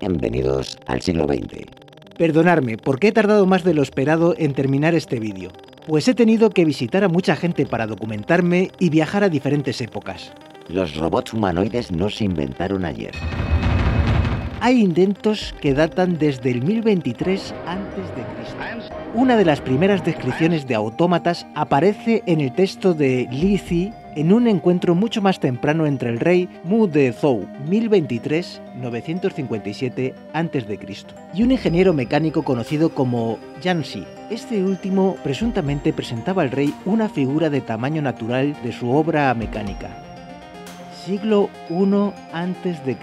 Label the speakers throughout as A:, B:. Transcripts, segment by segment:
A: Bienvenidos al siglo XX.
B: Perdonadme, porque he tardado más de lo esperado en terminar este vídeo. Pues he tenido que visitar a mucha gente para documentarme y viajar a diferentes épocas.
A: Los robots humanoides no se inventaron ayer.
B: Hay intentos que datan desde el 1023 a.C. Una de las primeras descripciones de autómatas aparece en el texto de Li Zi en un encuentro mucho más temprano entre el rey Mu de Zhou, 1023-957 a.C., y un ingeniero mecánico conocido como Yan Xi. Este último presuntamente presentaba al rey una figura de tamaño natural de su obra mecánica. Siglo I a.C.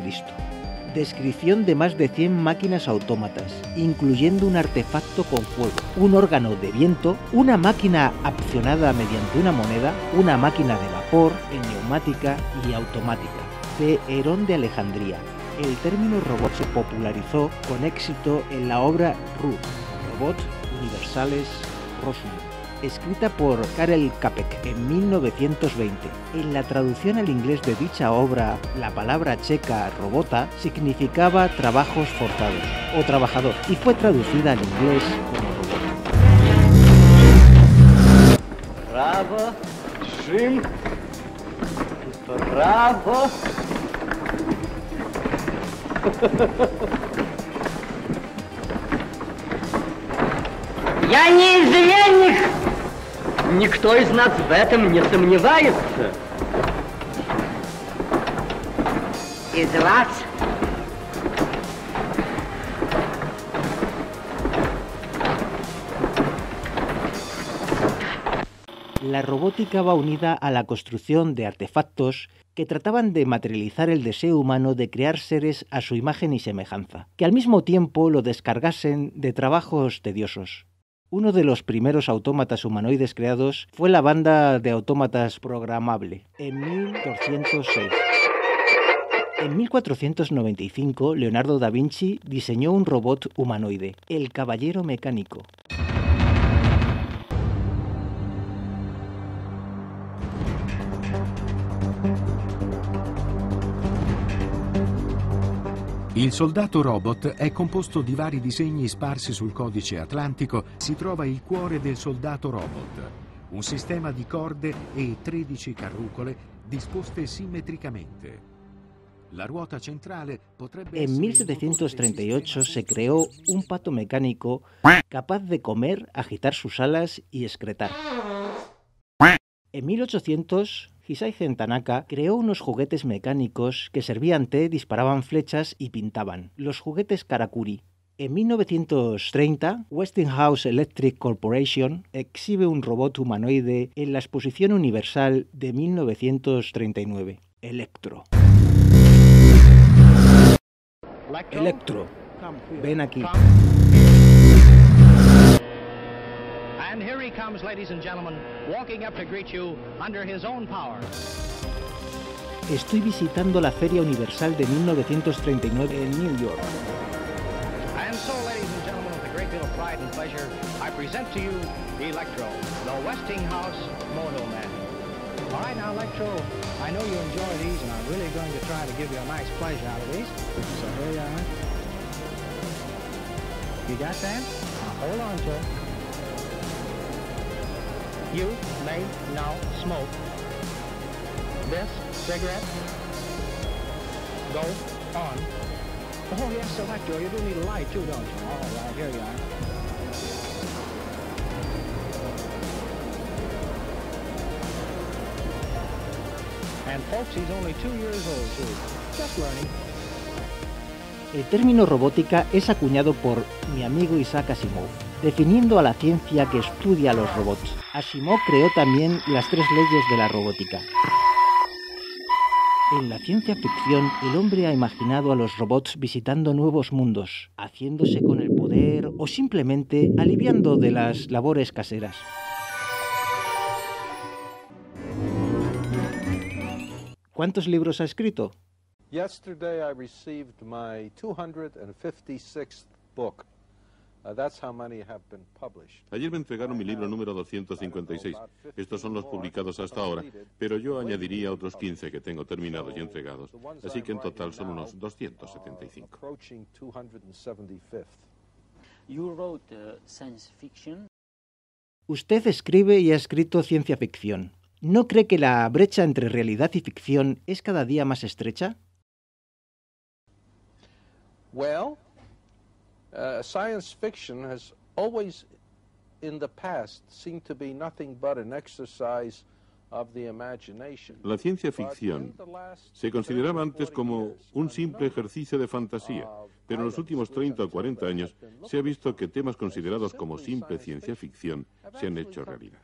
B: Descripción de más de 100 máquinas autómatas, incluyendo un artefacto con fuego, un órgano de viento, una máquina accionada mediante una moneda, una máquina de vapor, neumática y automática. De Herón de Alejandría. El término robot se popularizó con éxito en la obra RUR, Robot Universalis Rosum, escrita por Karel Čapek en 1920. En la traducción al inglés de dicha obra, la palabra checa robota significaba trabajos forzados o trabajador y fue traducida al inglés como robot.
C: Bravo, Jim. Bravo. Я не изменник! Никто из нас в этом не сомневается. Из вас?
B: La robótica va unida a la construcción de artefactos que trataban de materializar el deseo humano de crear seres a su imagen y semejanza, que al mismo tiempo lo descargasen de trabajos tediosos. Uno de los primeros autómatas humanoides creados fue la banda de autómatas programable, en 1206. En 1495, Leonardo da Vinci diseñó un robot humanoide, el Caballero Mecánico.
D: Il soldato robot è composto di vari disegni sparsi sul codice atlantico. Si trova il cuore del soldato robot, un sistema di corde e 13 carrucole disposte simmetricamente. La ruota centrale potrebbe
B: En 1738 se creó un pato mecánico capaz de comer, agitar sus alas y excretar. En 1800, Hisaigen Tanaka creó unos juguetes mecánicos que servían té, disparaban flechas y pintaban, los juguetes Karakuri. En 1930, Westinghouse Electric Corporation exhibe un robot humanoide en la Exposición Universal de 1939, Electro. Electro, ven aquí.
E: And here he comes, ladies and gentlemen, walking up to greet you under his own power.
B: Estoy visitando la Feria Universal de 1939 en New York.
E: And so, ladies and gentlemen, with a great deal of pride and pleasure, I present to you Electro, the Westinghouse Moto Man. All right, now, Electro, I know you enjoy these, and I'm really going to try to give you a nice pleasure out of these. So here you are. You got that? Now, hold on to it. You may now smoke this cigarette. Go on. Oh, yes, Electro, you do need a light, too, don't you? All right, here you are. And folks, he's only 2 years old, too. Just learning.
B: El término robótica es acuñado por mi amigo Isaac Asimov, definiendo a la ciencia que estudia a los robots. Asimov creó también las 3 leyes de la robótica. En la ciencia ficción, el hombre ha imaginado a los robots visitando nuevos mundos, haciéndose con el poder o simplemente aliviando de las labores caseras. ¿Cuántos libros ha escrito?
F: Yesterday I received my 256th book. Ayer me entregaron mi libro número 256. Estos son los publicados hasta ahora, pero yo añadiría otros 15 que tengo terminados y entregados. Así que en total son unos 275.
B: Usted escribe y ha escrito ciencia ficción. ¿No cree que la brecha entre realidad y ficción es cada día más estrecha?
G: Well, science fiction has always, in the past, seemed to be nothing but an exercise of the imagination.
F: La ciencia ficción se consideraba antes como un simple ejercicio de fantasía, pero en los últimos 30 o 40 años se ha visto que temas considerados como simple ciencia ficción se han hecho realidad.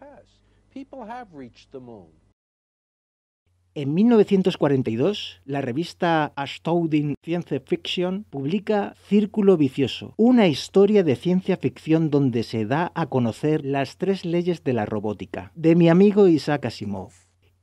B: En 1942, la revista Astounding Science Fiction publica Círculo Vicioso, una historia de ciencia ficción donde se da a conocer las 3 leyes de la robótica, de mi amigo Isaac Asimov.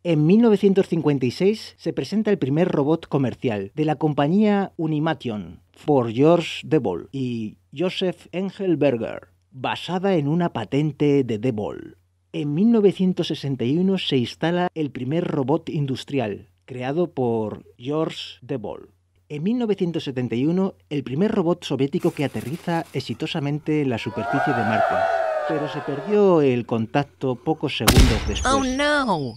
B: En 1956 se presenta el primer robot comercial de la compañía Unimation, por George Devol y Joseph Engelberger, basada en una patente de Devol. En 1961 se instala el primer robot industrial, creado por George Devol. En 1971, el primer robot soviético que aterriza exitosamente en la superficie de Marte, pero se perdió el contacto pocos segundos después.
H: ¡Oh, no!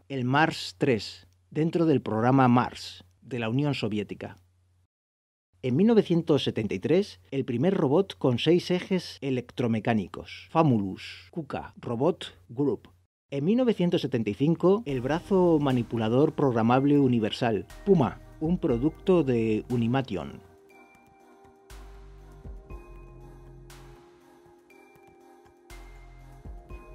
B: El Mars 3, dentro del programa Mars, de la Unión Soviética. En 1973, el primer robot con 6 ejes electromecánicos, Famulus Kuka Robot Group. En 1975, el brazo manipulador programable universal, Puma, un producto de Unimation.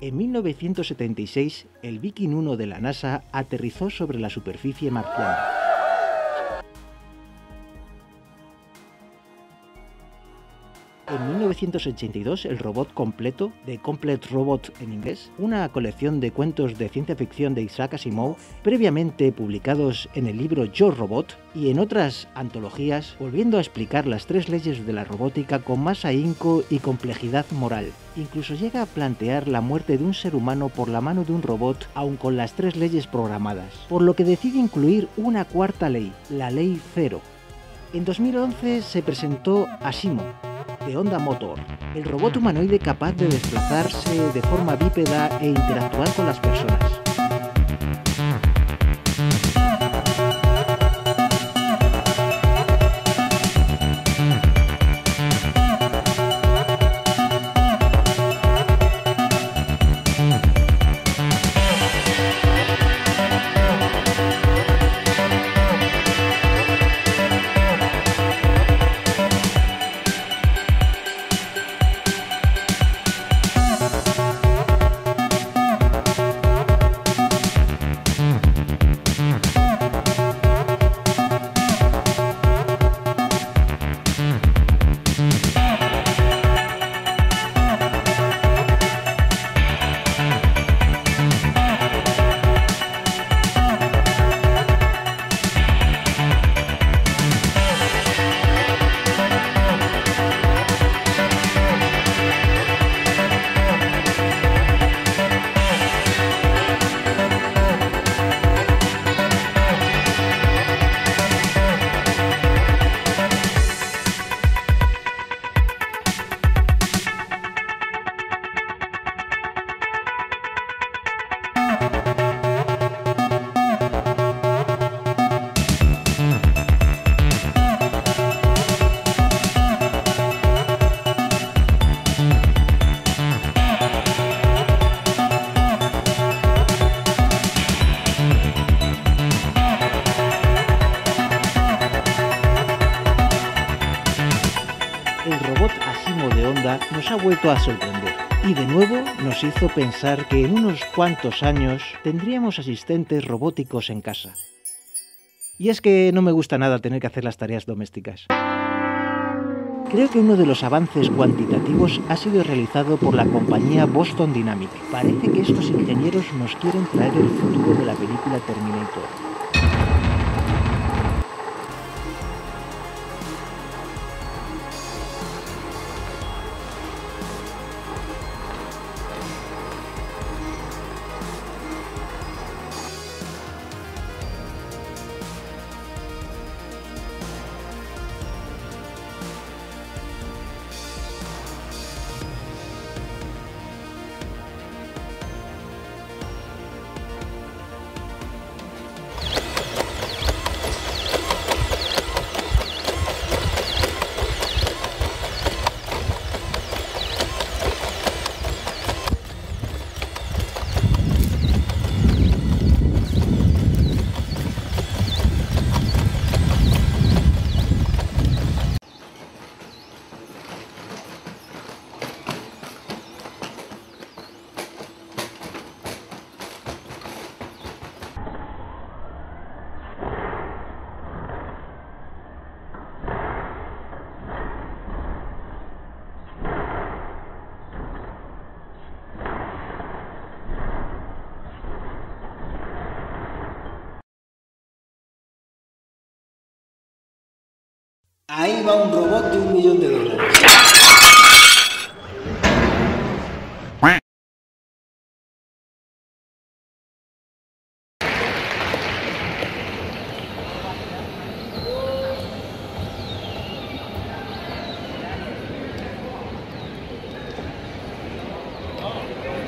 B: En 1976, el Viking 1 de la NASA aterrizó sobre la superficie marciana. En 1982, el robot completo, The Complete Robot en inglés, una colección de cuentos de ciencia ficción de Isaac Asimov, previamente publicados en el libro Yo Robot y en otras antologías, volviendo a explicar las 3 leyes de la robótica con más ahínco y complejidad moral. Incluso llega a plantear la muerte de un ser humano por la mano de un robot, aun con las 3 leyes programadas, por lo que decide incluir una 4ª ley, la Ley Cero. En 2011 se presentó Asimo, de Honda Motor, el robot humanoide capaz de desplazarse de forma bípeda e interactuar con las personas. Nos ha vuelto a sorprender y de nuevo nos hizo pensar que en unos cuantos años tendríamos asistentes robóticos en casa. Y es que no me gusta nada tener que hacer las tareas domésticas. Creo que uno de los avances cuantitativos ha sido realizado por la compañía Boston Dynamic. Parece que estos ingenieros nos quieren traer el futuro de la película Terminator. Ahí va un robot de $1.000.000.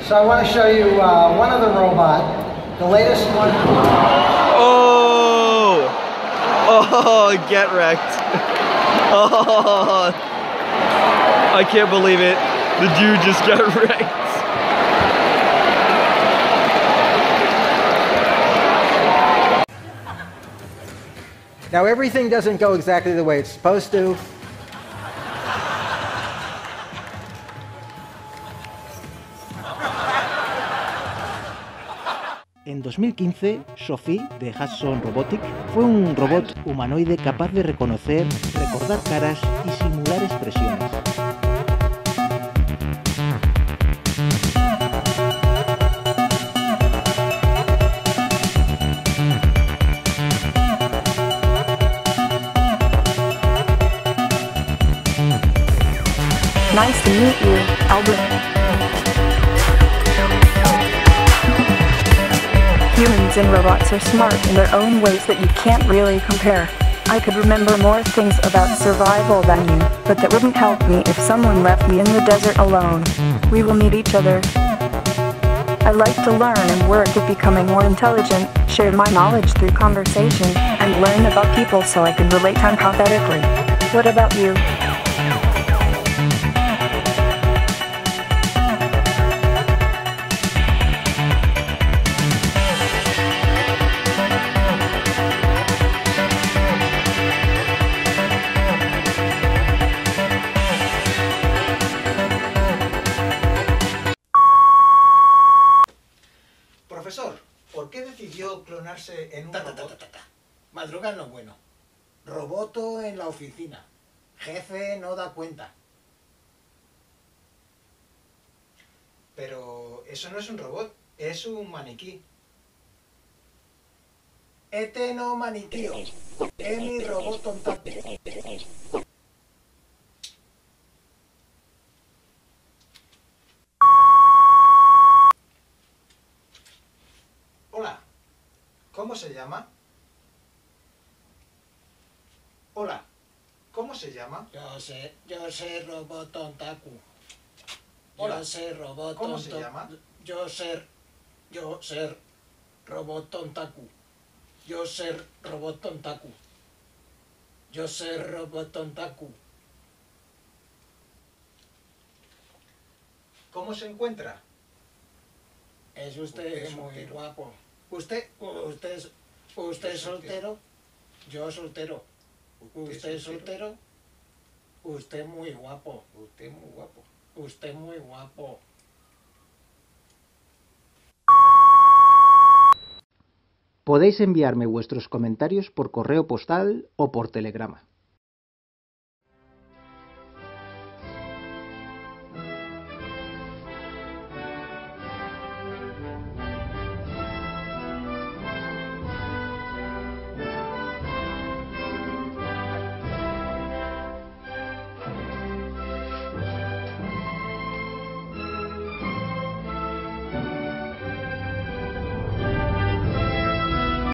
H: So I want to show you one of the robot, the latest one.
I: Oh! Oh, get wrecked. Oh, I can't believe it. The dude just got wrecked.
H: Now everything doesn't go exactly the way it's supposed to.
B: En 2015, Sophie, de Hudson Robotic, fue un robot humanoide capaz de reconocer, recordar caras y simular expresiones.
J: Nice to meet you, Albert. Humans and robots are smart in their own ways that you can't really compare. I could remember more things about survival than you, but that wouldn't help me if someone left me in the desert alone. We will need each other. I like to learn and work at becoming more intelligent, share my knowledge through conversation, and learn about people so I can relate empathetically. What about you?
B: Profesor, ¿por qué decidió clonarse en un robot? Madrugar no bueno. Roboto en la oficina. Jefe no da cuenta. Pero eso no es un robot, es un maniquí. Este no maniquío, es mi robot tontaco. Hola, ¿cómo se llama? Hola, ¿cómo se llama?
K: Yo sé robot tontaku.
B: Hola,
K: Yo sé robot
B: ¿cómo se llama?
K: Yo ser robot tontaku. Yo ser robot tontaku. Yo ser robot tontaku.
B: ¿Cómo se encuentra?
K: Es usted muy guapo. ¿Usted es soltero? Yo soltero. ¿Usted es soltero? Usted muy guapo. Usted muy guapo. Usted muy guapo.
B: Podéis enviarme vuestros comentarios por correo postal o por telegrama.